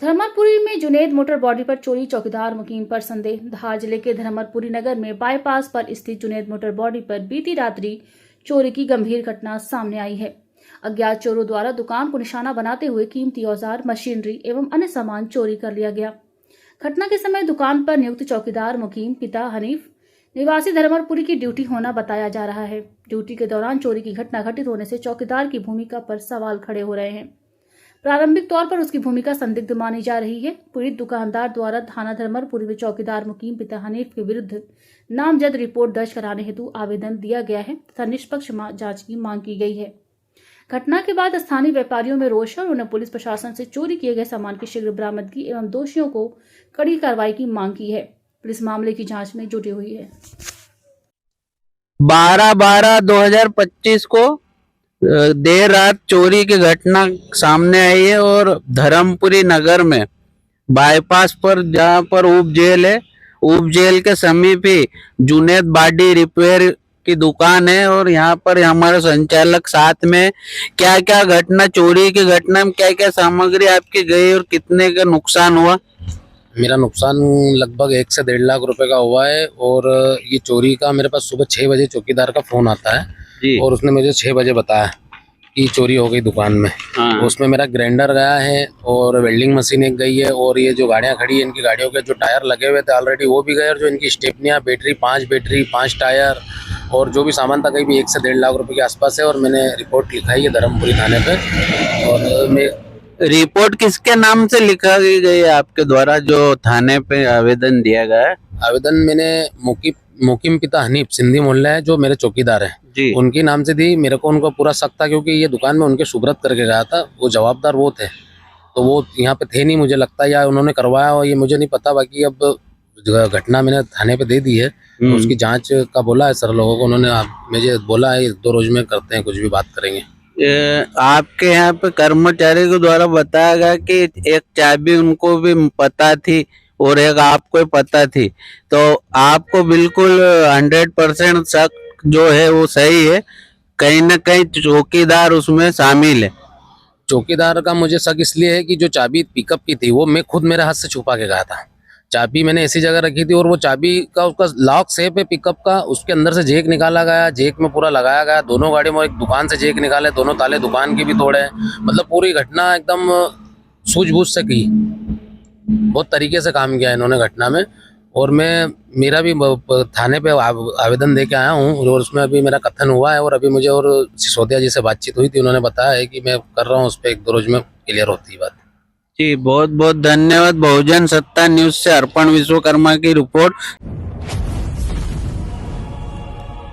धर्मपुरी में Junaid motor body पर चोरी, चौकीदार मुकीम पर संदेह। धार जिले के धर्मपुरी नगर में बाईपास पर स्थित जुनैद मोटर बॉडी पर बीती रात्रि चोरी की गंभीर घटना सामने आई है। अज्ञात चोरों द्वारा दुकान को निशाना बनाते हुए कीमती औजार, मशीनरी एवं अन्य सामान चोरी कर लिया गया। घटना के समय दुकान पर नियुक्त चौकीदार मुकीम पिता हनीफ निवासी धर्मपुरी की ड्यूटी होना बताया जा रहा है। ड्यूटी के दौरान चोरी की घटना घटित होने से चौकीदार की भूमिका पर सवाल खड़े हो रहे हैं। प्रारंभिक तौर पर उसकी भूमिका संदिग्ध मानी जा रही है। पीड़ित दुकानदार द्वारा थाना धर्मपुरी में चौकीदार मुकीम पिता हनीफ के विरुद्ध नामजद रिपोर्ट दर्ज कराने हेतु आवेदन दिया गया है तथा निष्पक्ष जांच की मांग की गई है। घटना के बाद स्थानीय व्यापारियों में रोष है और उन्हें पुलिस प्रशासन से चोरी किए गए सामान की शीघ्र बरामदगी एवं दोषियों को कड़ी कार्रवाई की मांग की है। पुलिस मामले की जांच में जुटी हुई है। 12/12/2025 को देर रात चोरी की घटना सामने आई है और धर्मपुरी नगर में बाईपास पर जहाँ पर उप जेल है, उप जेल के समीप ही जुनैद बॉडी रिपेयर की दुकान है और यहाँ पर हमारे संचालक साथ में क्या क्या घटना, चोरी की घटना में क्या क्या सामग्री आपकी गई और कितने का नुकसान हुआ? मेरा नुकसान लगभग 1 से 1.5 लाख रुपए का हुआ है और ये चोरी का मेरे पास सुबह 6 बजे चौकीदार का फोन आता है जी। और उसने मुझे 6 बजे बताया कि चोरी हो गई दुकान में। हाँ। उसमें मेरा ग्राइंडर गया है और वेल्डिंग मशीन एक गई है और ये जो गाड़ियां खड़ी है इनकी गाड़ियों के जो टायर लगे हुए थे ऑलरेडी वो भी गए और जो इनकी स्टेपनियाँ, बैटरी, 5 टायर और जो भी सामान था कहीं भी 1 से 1.5 लाख रुपए के आसपास है। और मैंने रिपोर्ट लिखाई है धर्मपुरी थाने पे। और मैं रिपोर्ट किसके नाम से लिखा गई है आपके द्वारा जो थाने पे आवेदन दिया गया है? आवेदन मैंने मुकीम पिता हनीफ सिंधी मोहल्ला है जो मेरे चौकीदार है जी। उनके नाम से दी। मेरे को उनका पूरा शक था क्योंकि ये दुकान में उनके सुब्रत करके गया था, वो जवाबदार वो थे, तो वो यहाँ पे थे नहीं मुझे लगता, या उन्होंने करवाया और ये मुझे नहीं पता। बाकी अब घटना मैंने थाने पे दे दी है तो उसकी जांच का बोला है सर लोगों को। उन्होंने मुझे बोला है 2 रोज में करते हैं, कुछ भी बात करेंगे। आपके यहाँ पे कर्मचारी के द्वारा बताया गया कि एक चाबी उनको भी पता थी और एक आपको पता थी, तो आपको बिल्कुल 100% शक जो है वो सही है, कहीं ना कहीं चौकीदार उसमें शामिल है। चौकीदार का मुझे शक इसलिए है कि जो चाबी पिकअप की थी वो मैं खुद मेरे हाथ से छुपा के गया था। चाबी मैंने ऐसी जगह रखी थी और वो चाबी का उसका लॉक सेफ है पिकअप का, उसके अंदर से जेक निकाला गया, जेक में पूरा लगाया गया। दोनों गाड़ी में एक दुकान से जेक निकाले, दोनों ताले दुकान के भी तोड़े। मतलब पूरी घटना एकदम सूझबूझ से की, बहुत तरीके से काम किया इन्होंने घटना में। और मेरा भी थाने पे आवेदन दे के आया हूँ और उसमें अभी मेरा कथन हुआ है और अभी मुझे और सिसोदिया जी से बातचीत हुई थी, उन्होंने बताया है कि मैं कर रहा हूँ, उस पर 1-2 रोज में क्लियर होती है बात। जी, बहुत बहुत धन्यवाद। बहुजन सत्ता न्यूज से अर्पण विश्वकर्मा की रिपोर्ट।